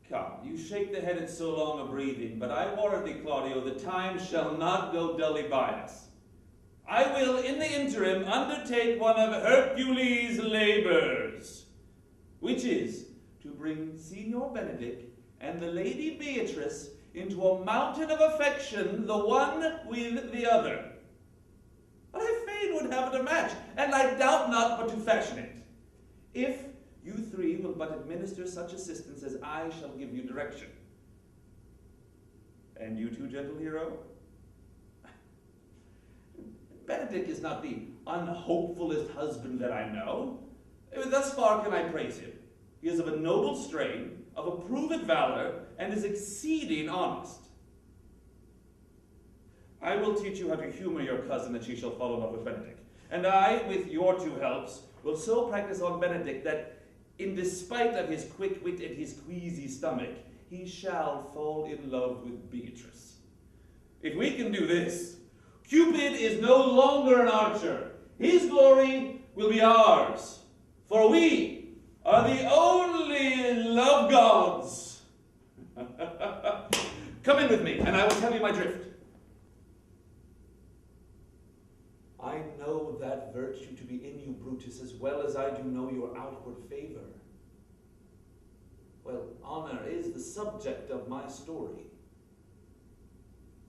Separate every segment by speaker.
Speaker 1: Come, you shake the head at so long a breathing, but I warrant thee, Claudio, the time shall not go dully by us. I will, in the interim, undertake one of Hercules' labors, which is to bring Signor Benedict and the Lady Beatrice into a mountain of affection, the one with the other. But I fain would have it a match, and I doubt not but to fashion it, if you three will but administer such assistance as I shall give you direction. And you too, gentle hero? Benedict is not the unhopefulest husband that I know. Thus far can I praise him. He is of a noble strain, of approved valor, and is exceeding honest. I will teach you how to humor your cousin that she shall fall in love with Benedict. And I, with your two helps, will so practice on Benedict that, in despite of his quick wit and his queasy stomach, he shall fall in love with Beatrice. If we can do this, Cupid is no longer an archer. His glory will be ours, for we are the only love gods. Come in with me, and I will tell you my drift. I know that virtue to be in you, Brutus, as well as I do know your outward favor. Well, honor is the subject of my story.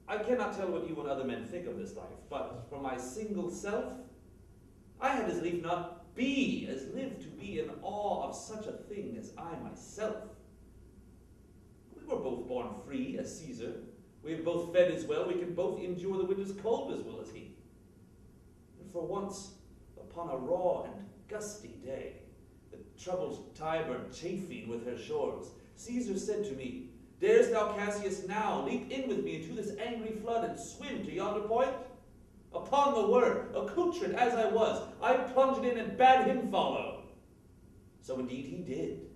Speaker 1: I cannot tell what you and other men think of this life, but for my single self, I had as lief not be as live to be in awe of such a thing as I myself. We were both born free as Caesar. We have both fed as well. We can both endure the winter's cold as well as he. And for once, upon a raw and gusty day, the troubled Tiber chafing with her shores, Caesar said to me, "Darest thou, Cassius, now leap in with me into this angry flood and swim to yonder point?" Upon the word, accoutred as I was, I plunged in and bade him follow. So indeed he did.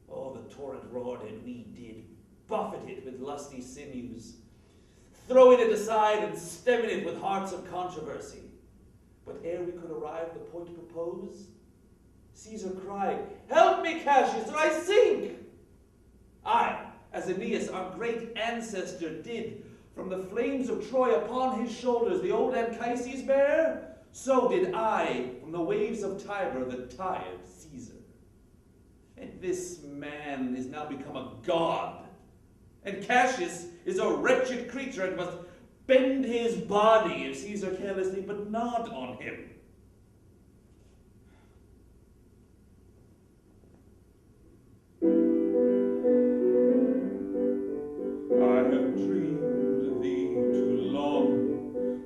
Speaker 1: Oh, the torrent roared, and we did buffet it with lusty sinews, throwing it aside and stemming it with hearts of controversy. But ere we could arrive at the point proposed, Caesar cried, "Help me, Cassius, or I sink!" I, as Aeneas, our great ancestor, did from the flames of Troy upon his shoulders the old Anchises bear, so did I from the waves of Tiber the tired Caesar. And this man is now become a god, and Cassius is a wretched creature and must bend his body if Caesar carelessly but nod on him. I have dreamed thee too long,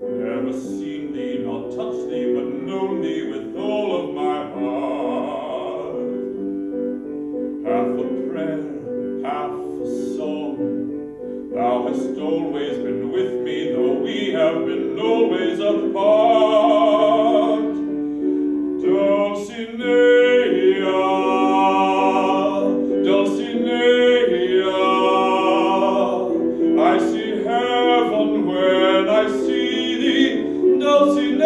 Speaker 1: never seen thee, not touched thee, but known thee with all of my heart. Half a prayer, half a song, thou hast always been with me, though we have been always apart. Dulcinea, Dulcinea, I see heaven when I see thee, Dulcinea,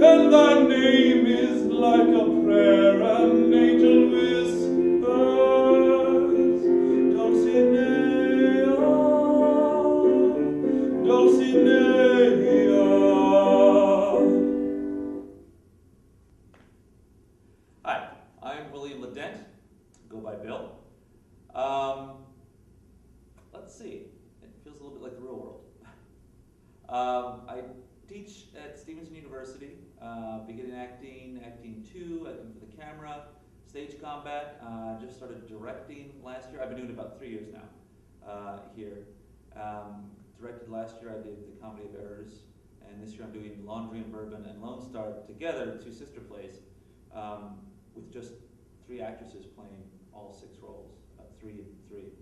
Speaker 1: and thy name is like a prayer an angel whispers, Dulcinea, Dulcinea. Hi, I'm William LeDent, go by Bill. Let's see, it feels a little bit like the real world. I teach at Stevenson University, beginning acting, acting 2, acting for the camera, stage combat. Just started directing last year. I've been doing it about 3 years now here. Directed last year, I did The Comedy of Errors, and this year I'm doing Laundry and Bourbon and Lone Star together, 2 sister plays, with just 3 actresses playing all 6 roles, 3 and 3.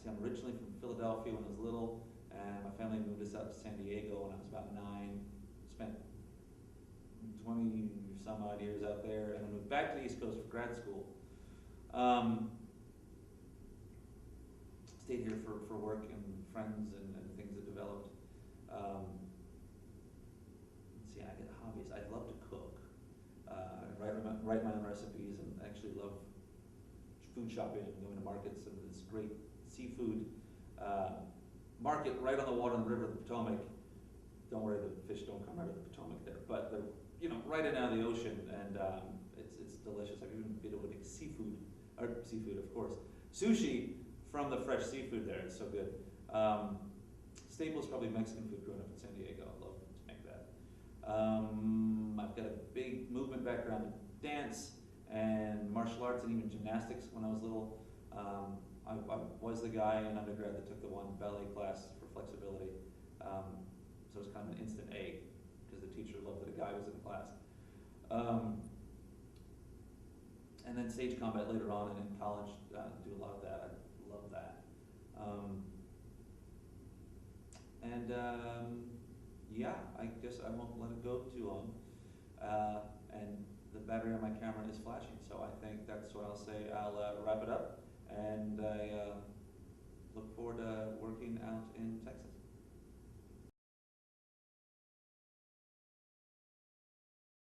Speaker 1: I'm originally from Philadelphia when I was little, and my family moved us out to San Diego when I was about 9. Spent 20 some odd years out there, and then moved back to the East Coast for grad school. Stayed here for work and friends and things that developed. Let's see, I get hobbies. I love to cook. Write my own recipes, and actually actually love food shopping and going to markets, and this great seafood market right on the water on the river of the Potomac. Don't worry, the fish don't come out of the Potomac there, but they're right in out of the ocean, and it's delicious. I've even been able to make seafood, of course, sushi from the fresh seafood there. It's so good. Staples probably Mexican food growing up in San Diego. I love to make that. I've got a big movement background in dance and martial arts and even gymnastics when I was little. I was the guy in undergrad that took the one ballet class for flexibility. So it was kind of an instant A because the teacher loved that a guy was in the class. And then stage combat later on, and in college, do a lot of that. I love that. Yeah, I guess I won't let it go too long. And the battery on my camera is flashing, so I think that's what I'll say. I'll wrap it up, and I look forward to working out in Texas.